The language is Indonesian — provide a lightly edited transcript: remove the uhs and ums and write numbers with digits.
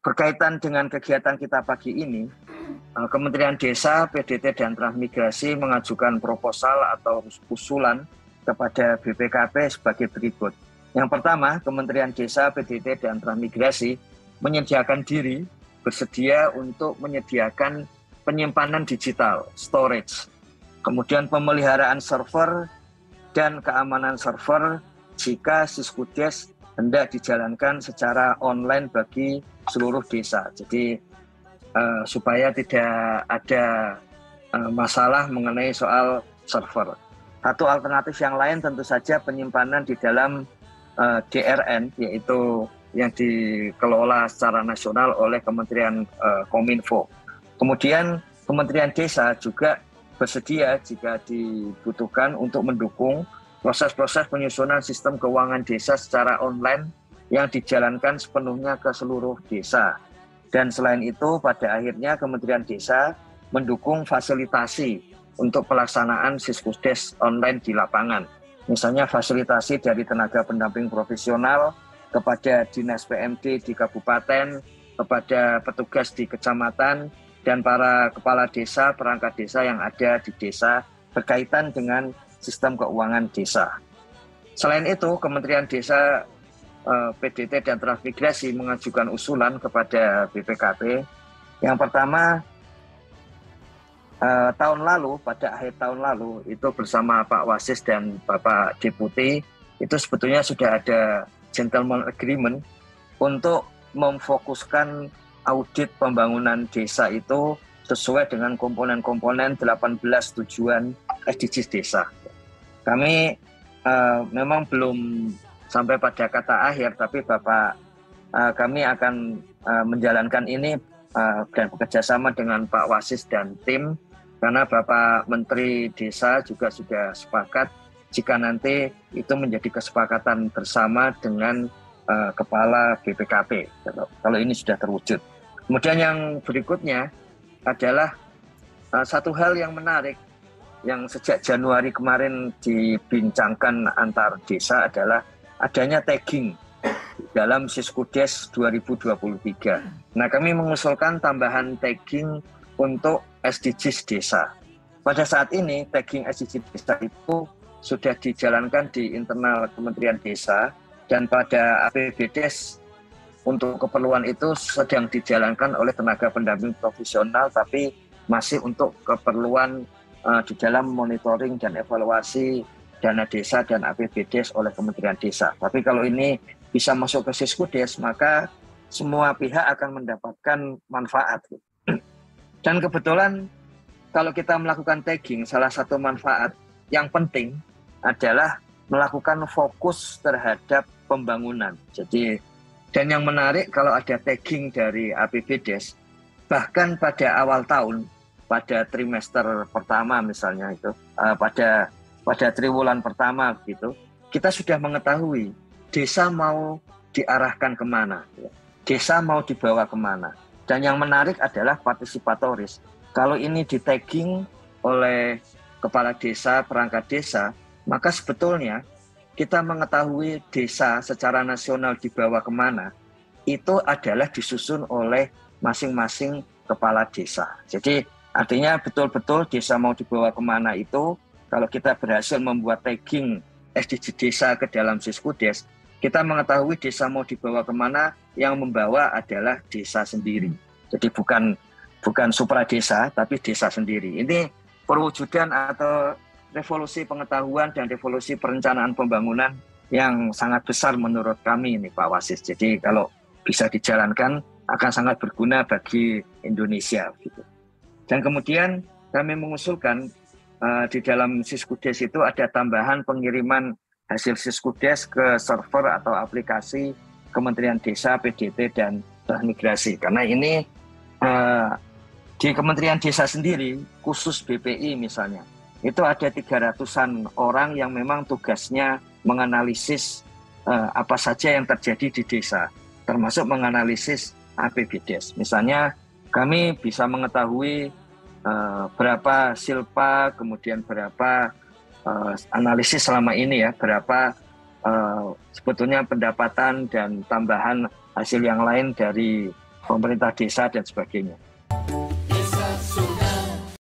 berkaitan dengan kegiatan kita pagi ini, Kementerian Desa, PDT, dan Transmigrasi mengajukan proposal atau usulan kepada BPKP sebagai berikut. Yang pertama, Kementerian Desa, PDT, dan Transmigrasi menyediakan diri bersedia untuk menyediakan penyimpanan digital, storage, kemudian pemeliharaan server dan keamanan server jika Siskudes hendak dijalankan secara online bagi seluruh desa. Jadi supaya tidak ada masalah mengenai soal server. Satu alternatif yang lain tentu saja penyimpanan di dalam DRN, yaitu yang dikelola secara nasional oleh Kementerian Kominfo. Kemudian Kementerian Desa juga bersedia jika dibutuhkan untuk mendukung proses-proses penyusunan sistem keuangan desa secara online yang dijalankan sepenuhnya ke seluruh desa. Dan selain itu, pada akhirnya Kementerian Desa mendukung fasilitasi untuk pelaksanaan Siskudes online di lapangan. Misalnya fasilitasi dari tenaga pendamping profesional kepada dinas PMD di kabupaten, kepada petugas di kecamatan, dan para kepala desa, perangkat desa yang ada di desa berkaitan dengan sistem keuangan desa. Selain itu, Kementerian Desa, PDT, dan Transmigrasi mengajukan usulan kepada BPKP. Yang pertama, pada akhir tahun lalu, itu bersama Pak Wasis dan Bapak Deputi, itu sebetulnya sudah ada gentleman agreement untuk memfokuskan audit pembangunan desa itu sesuai dengan komponen-komponen 18 tujuan SDGs desa. Kami memang belum sampai pada kata akhir, tapi kami akan menjalankan ini dan bekerjasama dengan Pak Wasis dan tim, karena Bapak Menteri Desa juga sudah sepakat jika nanti itu menjadi kesepakatan bersama dengan Kepala BPKP, kalau ini sudah terwujud. Kemudian yang berikutnya adalah satu hal yang menarik yang sejak Januari kemarin dibincangkan antar desa adalah adanya tagging dalam Siskudes 2023. Nah, kami mengusulkan tambahan tagging untuk SDGs desa. Pada saat ini tagging SDGs desa itu sudah dijalankan di internal Kementerian Desa, dan pada APBDes untuk keperluan itu sedang dijalankan oleh tenaga pendamping profesional, tapi masih untuk keperluan di dalam monitoring dan evaluasi dana desa dan APBDes oleh Kementerian Desa. Tapi kalau ini bisa masuk ke Siskudes, maka semua pihak akan mendapatkan manfaat. Dan kebetulan kalau kita melakukan tagging, salah satu manfaat yang penting adalah melakukan fokus terhadap pembangunan. Jadi, dan yang menarik kalau ada tagging dari APBDes, bahkan pada awal tahun, pada trimester pertama misalnya itu, pada triwulan pertama gitu, kita sudah mengetahui desa mau diarahkan kemana, desa mau dibawa kemana. Dan yang menarik adalah partisipatoris. Kalau ini di tagging oleh kepala desa, perangkat desa, maka sebetulnya kita mengetahui desa secara nasional dibawa kemana, itu adalah disusun oleh masing-masing kepala desa. Jadi artinya betul-betul desa mau dibawa kemana itu, kalau kita berhasil membuat tagging SDG desa ke dalam Siskudes, kita mengetahui desa mau dibawa kemana, yang membawa adalah desa sendiri. Jadi bukan supra desa, tapi desa sendiri. Ini perwujudan atau revolusi pengetahuan dan revolusi perencanaan pembangunan yang sangat besar menurut kami ini Pak Wasis. Jadi kalau bisa dijalankan akan sangat berguna bagi Indonesia gitu. Dan kemudian kami mengusulkan di dalam Siskudes itu ada tambahan pengiriman hasil Siskudes ke server atau aplikasi Kementerian Desa, PDT, dan Transmigrasi. Karena ini di Kementerian Desa sendiri, khusus BPI misalnya, itu ada 300-an orang yang memang tugasnya menganalisis apa saja yang terjadi di desa, termasuk menganalisis APBDes. Misalnya kami bisa mengetahui berapa silpa, kemudian berapa analisis selama ini ya, berapa sebetulnya pendapatan dan tambahan hasil yang lain dari pemerintah desa dan sebagainya.